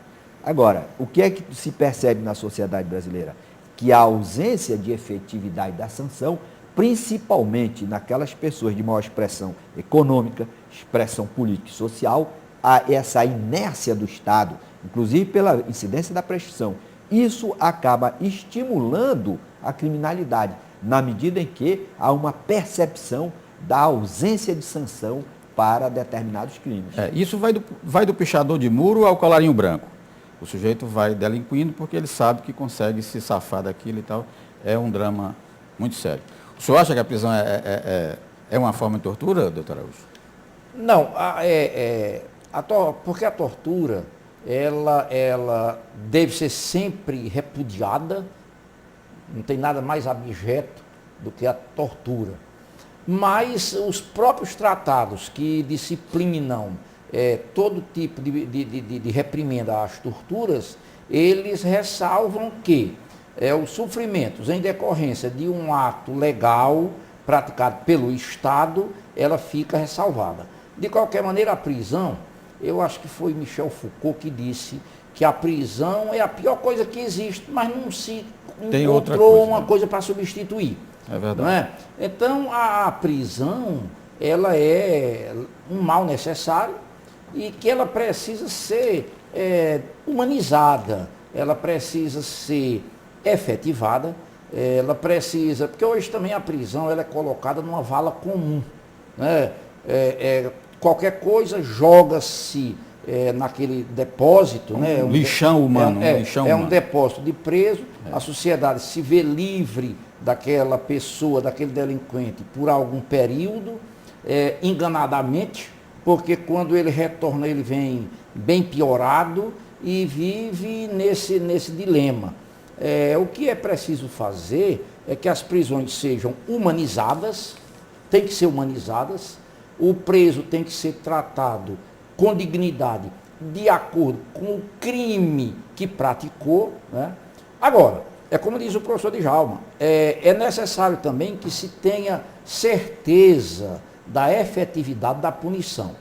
Agora, o que é que se percebe na sociedade brasileira? Que a ausência de efetividade da sanção, principalmente naquelas pessoas de maior expressão econômica, expressão política e social, essa inércia do Estado, inclusive pela incidência da prescrição, isso acaba estimulando a criminalidade, na medida em que há uma percepção da ausência de sanção para determinados crimes. Isso vai do pichador de muro ao colarinho branco. O sujeito vai delinquindo porque ele sabe que consegue se safar daquilo e tal. É um drama muito sério. O senhor acha que a prisão é uma forma de tortura, doutor Araújo? Não, porque a tortura, ela deve ser sempre repudiada, não tem nada mais abjeto do que a tortura. Mas os próprios tratados que disciplinam todo tipo de reprimenda às torturas, eles ressalvam que os sofrimentos em decorrência de um ato legal praticado pelo Estado, ela fica ressalvada. De qualquer maneira, a prisão, eu acho que foi Michel Foucault que disse que a prisão é a pior coisa que existe, mas não se encontrou uma coisa para substituir. É verdade. Não é? Então, a prisão, ela é um mal necessário e que ela precisa ser humanizada, ela precisa ser efetivada, ela precisa, porque hoje também a prisão ela é colocada numa vala comum, né? Qualquer coisa joga-se naquele depósito, né? Lixão humano. Um depósito de preso, a sociedade se vê livre daquela pessoa, daquele delinquente por algum período, enganadamente, porque quando ele retorna ele vem bem piorado e vive nesse dilema. O que é preciso fazer é que as prisões sejam humanizadas, tem que ser humanizadas, o preso tem que ser tratado com dignidade, de acordo com o crime que praticou, né? Agora, como diz o professor Djalma, é necessário também que se tenha certeza da efetividade da punição.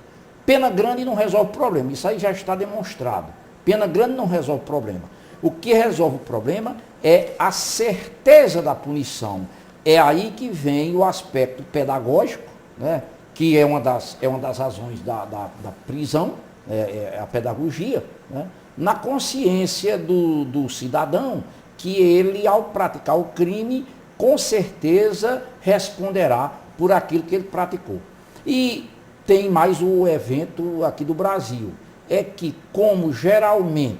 Pena grande não resolve o problema, isso aí já está demonstrado. Pena grande não resolve o problema. O que resolve o problema é a certeza da punição. É aí que vem o aspecto pedagógico, né? Que é uma das razões da prisão, a pedagogia, né? Na consciência do cidadão, que ele, ao praticar o crime, com certeza responderá por aquilo que ele praticou. E tem mais o evento aqui do Brasil, é que como geralmente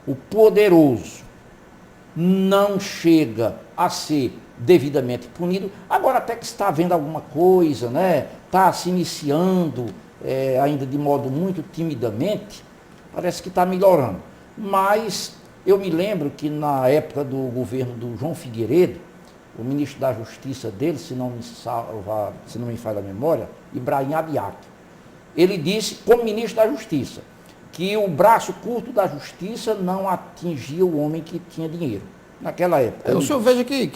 o poderoso não chega a ser devidamente punido, agora até que está havendo alguma coisa, né? Está se iniciando, ainda de modo muito timidamente, parece que está melhorando. Mas eu me lembro que na época do governo do João Figueiredo, o ministro da Justiça dele, se não me falha a memória, Ibrahim Abiac, ele disse, como ministro da Justiça, que o braço curto da justiça não atingia o homem que tinha dinheiro. Naquela época. O senhor veja que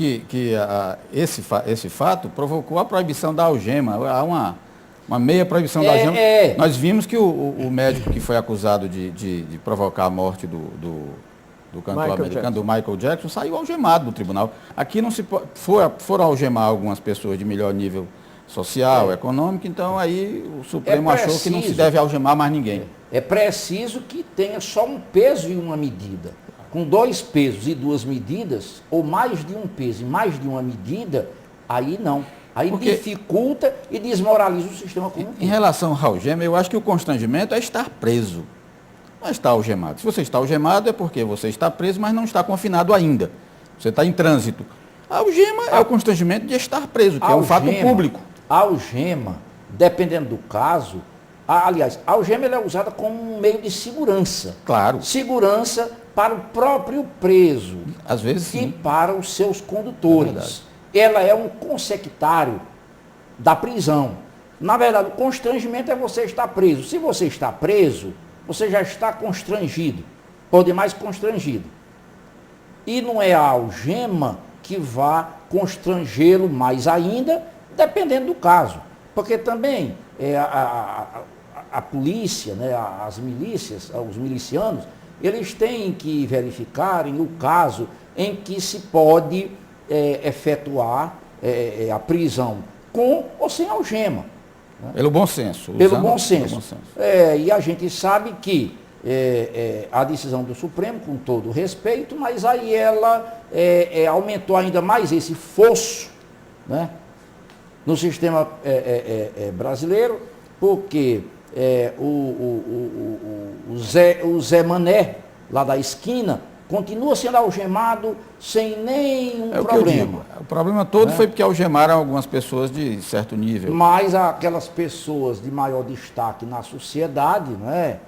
esse fato provocou a proibição da algema. Há uma meia proibição da algema. Nós vimos que o médico que foi acusado de provocar a morte do cantor americano, do Michael Jackson, saiu algemado do tribunal. Aqui não se foram algemar algumas pessoas de melhor nível social, econômico, então aí o Supremo achou que não se deve algemar mais ninguém. É preciso que tenha só um peso e uma medida. Com 2 pesos e 2 medidas, ou mais de um peso e mais de uma medida, aí não. Aí dificulta e desmoraliza o sistema como um todo. Em relação ao algema, eu acho que o constrangimento é estar preso, não é estar algemado. Se você está algemado é porque você está preso, mas não está confinado ainda. Você está em trânsito. A algema é o constrangimento de estar preso, que é um fato público. A algema, dependendo do caso, aliás, a algema ela é usada como um meio de segurança. Claro. Segurança para o próprio preso. Às vezes sim. E para os seus condutores. Ela é um consectário da prisão. Na verdade, o constrangimento é você estar preso. Se você está preso, você já está constrangido. Por demais constrangido. E não é a algema que vá constrangê-lo mais ainda, dependendo do caso. Porque também a polícia, né, as milícias, os milicianos, eles têm que verificarem o caso em que se pode efetuar a prisão com ou sem algema. Né? Pelo bom senso. Pelo bom senso. E a gente sabe que a decisão do Supremo, com todo o respeito, mas aí ela aumentou ainda mais esse fosso, né, no sistema brasileiro, porque o Zé Mané, lá da esquina, continua sendo algemado sem nenhum É o que eu problema. digo. O problema todo foi porque algemaram algumas pessoas de certo nível. Mas aquelas pessoas de maior destaque na sociedade, não é?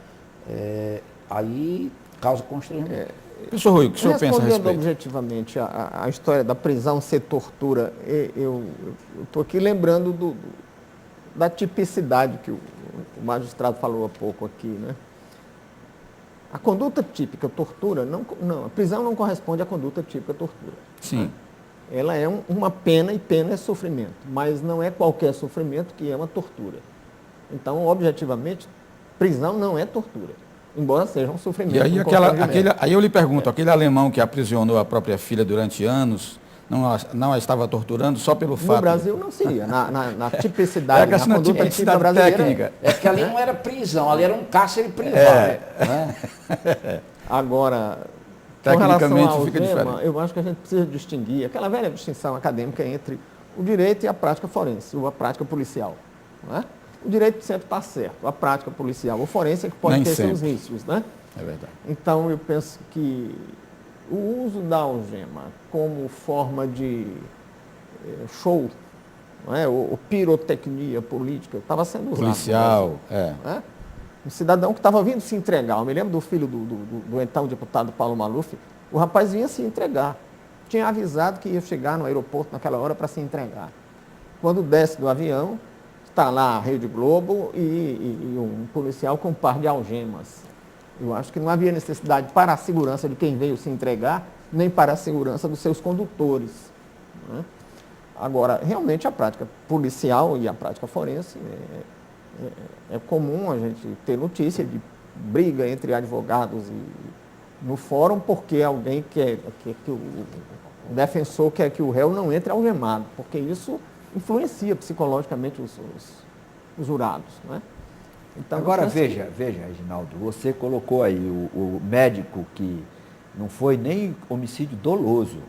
Aí causa constrangimento. Professor Rui, o que o senhor pensa a Respondendo respeito? objetivamente a história da prisão ser tortura, eu estou aqui lembrando da tipicidade que o magistrado falou há pouco aqui, né? A conduta típica tortura, a prisão não corresponde à conduta típica tortura. Sim. Ela é uma pena e pena é sofrimento, mas não é qualquer sofrimento que é uma tortura. Então, objetivamente, prisão não é tortura, embora seja um sofrimento. E aí, aí eu lhe pergunto, aquele alemão que aprisionou a própria filha durante anos, não a estava torturando só pelo fato... No Brasil não seria, na tipicidade, na conduta típica brasileira. Técnica. É que ali não era prisão, ali era um cárcere privado. Né? Agora, com relação Tecnicamente ao fica algema, diferente. eu acho que a gente precisa distinguir aquela velha distinção acadêmica entre o direito e a prática forense, ou a prática policial. Não é? O direito sempre está certo, a prática policial ou forense é que pode Nem ter sempre. seus vícios, né? É verdade. Então, eu penso que o uso da algema como forma de show, não é? ou pirotecnia política, estava sendo usado. Policial, Né? Um cidadão que estava vindo se entregar. Eu me lembro do filho do então deputado Paulo Maluf, o rapaz vinha se entregar. Tinha avisado que ia chegar no aeroporto naquela hora para se entregar. Quando desce do avião, está lá a Rede Globo e um policial com um par de algemas. Eu acho que não havia necessidade para a segurança de quem veio se entregar, nem para a segurança dos seus condutores. Né? Agora, realmente a prática policial e a prática forense é comum a gente ter notícia de briga entre advogados no fórum porque alguém quer que o defensor quer que o réu não entre algemado, porque isso influencia psicologicamente os jurados. Né? Então, agora veja, Reginaldo, você colocou aí o médico que não foi nem homicídio doloso,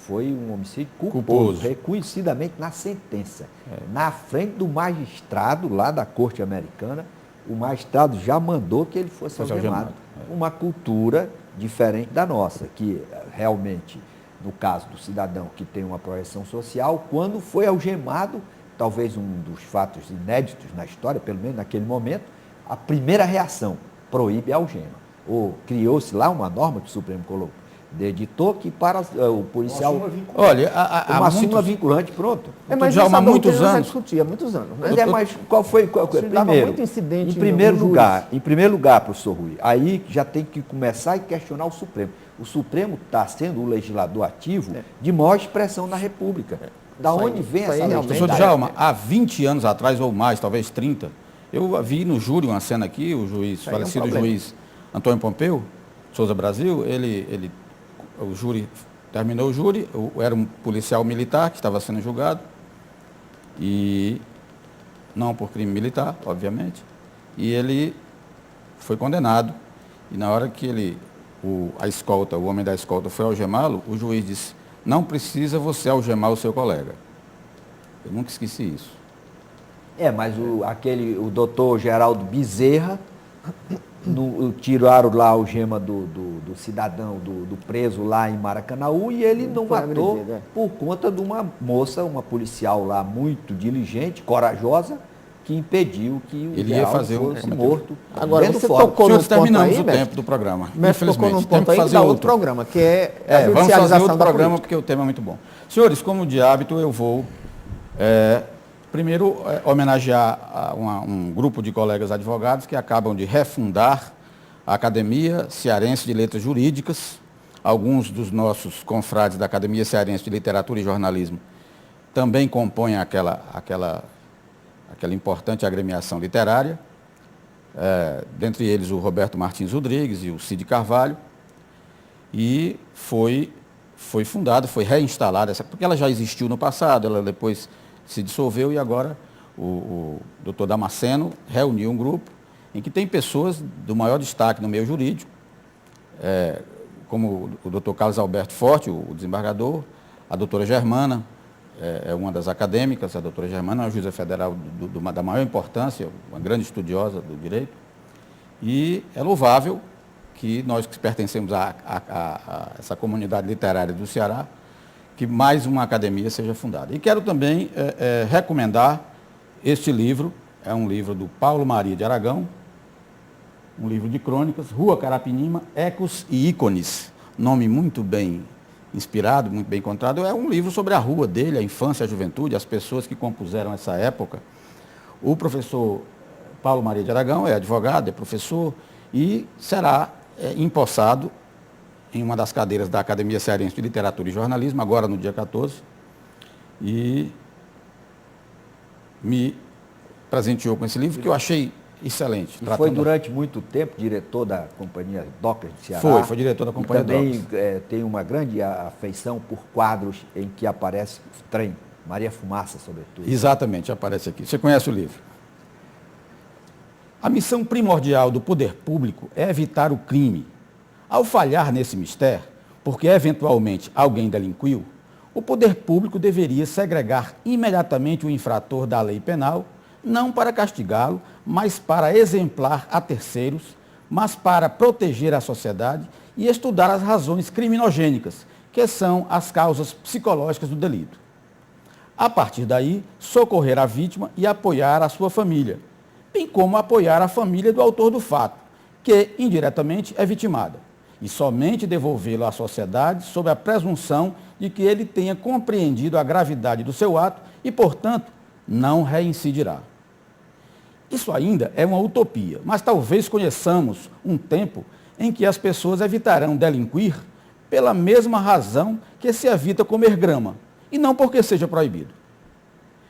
foi um homicídio culposo, reconhecidamente na sentença. Na frente do magistrado lá da Corte Americana, o magistrado já mandou que ele fosse algemado. Uma cultura diferente da nossa, que realmente, no caso do cidadão que tem uma projeção social, quando foi algemado, talvez um dos fatos inéditos na história, pelo menos naquele momento, a primeira reação proíbe a algema. Ou criou-se lá uma norma que o Supremo editou que para o policial... Olha, uma súmula vinculante, pronto. Mas já há muitos anos. Discutia há muitos anos. Né? Mas qual foi? Primeiro, muito incidente em primeiro lugar, professor Rui, aí já tem que começar e questionar o Supremo. O Supremo está sendo o legislador ativo de maior expressão na República. Da onde vem essa legislação? Professor Djalma, há 20 anos atrás, ou mais, talvez 30, eu vi no júri uma cena aqui, o juiz, falecido juiz Antônio Pompeu, Souza Brasil, o júri, terminou o júri, era um policial militar que estava sendo julgado, e não por crime militar, obviamente, e ele foi condenado, e na hora que o homem da escolta foi algemá-lo, o juiz disse, não precisa você algemar o seu colega. Eu nunca esqueci isso. Mas o doutor Geraldo Bezerra, tiraram lá a algema do cidadão, do preso lá em Maracanaú, e ele não matou por conta de uma moça, uma policial lá muito diligente, corajosa, que impediu que o ele ia fazer fosse morto. Agora, você tocou no ponto terminamos aí, o tempo do programa. Mestre, tocou num Infelizmente, ponto aí da outro programa, que é a vamos fazer judicialização outro da programa, política. porque o tema é muito bom. Senhores, como de hábito, eu vou primeiro homenagear um grupo de colegas advogados que acabam de refundar a Academia Cearense de Letras Jurídicas. Alguns dos nossos confrades da Academia Cearense de Literatura e Jornalismo também compõem aquela importante agremiação literária, dentre eles o Roberto Martins Rodrigues e o Cid Carvalho, e foi fundada, foi reinstalada, porque ela já existiu no passado, ela depois se dissolveu e agora o doutor Damasceno reuniu um grupo em que tem pessoas do maior destaque no meio jurídico, como o doutor Carlos Alberto Forte, o desembargador, a doutora Germana, é uma das acadêmicas, a doutora Germana é uma juíza federal da maior importância, uma grande estudiosa do direito, e é louvável que nós que pertencemos a essa comunidade literária do Ceará, que mais uma academia seja fundada. E quero também recomendar este livro, é um livro do Paulo Maria de Aragão, um livro de crônicas, Rua Carapinima, Ecos e Ícones, nome muito bem inspirado, muito bem encontrado. É um livro sobre a rua dele, a infância, a juventude, as pessoas que compuseram essa época. O professor Paulo Maria de Aragão é advogado, é professor e será empossado em uma das cadeiras da Academia Cearense de Literatura e Jornalismo, agora no dia 14, e me presenteou com esse livro, que eu achei excelente. E foi durante muito tempo diretor da Companhia Docas de Ceará. Foi diretor da Companhia Docas. Também tem uma grande afeição por quadros em que aparece o trem, Maria Fumaça, sobretudo. Exatamente, aparece aqui. Você conhece o livro? A missão primordial do poder público é evitar o crime. Ao falhar nesse mistério, porque eventualmente alguém delinquiu, o poder público deveria segregar imediatamente o infrator da lei penal, não para castigá-lo, mas para exemplar a terceiros, mas para proteger a sociedade e estudar as razões criminogênicas, que são as causas psicológicas do delito. A partir daí, socorrer a vítima e apoiar a sua família, bem como apoiar a família do autor do fato, que indiretamente é vitimada, e somente devolvê-lo à sociedade sob a presunção de que ele tenha compreendido a gravidade do seu ato e, portanto, não reincidirá. Isso ainda é uma utopia, mas talvez conheçamos um tempo em que as pessoas evitarão delinquir pela mesma razão que se evita comer grama, e não porque seja proibido.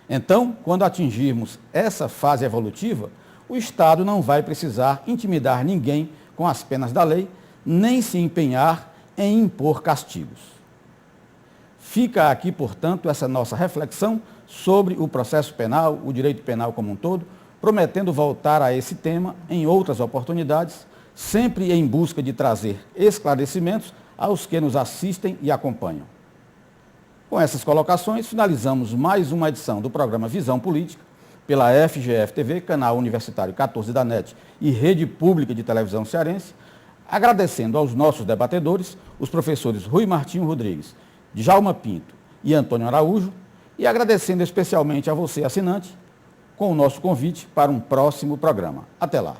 Então, quando atingirmos essa fase evolutiva, o Estado não vai precisar intimidar ninguém com as penas da lei, nem se empenhar em impor castigos. Fica aqui, portanto, essa nossa reflexão sobre o processo penal, o direito penal como um todo, prometendo voltar a esse tema em outras oportunidades, sempre em busca de trazer esclarecimentos aos que nos assistem e acompanham. Com essas colocações, finalizamos mais uma edição do programa Visão Política, pela FGF-TV, canal universitário 14 da NET e Rede Pública de Televisão Cearense, agradecendo aos nossos debatedores, os professores Rui Martinho Rodrigues, Djalma Pinto e Antônio Araújo, e agradecendo especialmente a você, assinante, com o nosso convite para um próximo programa. Até lá.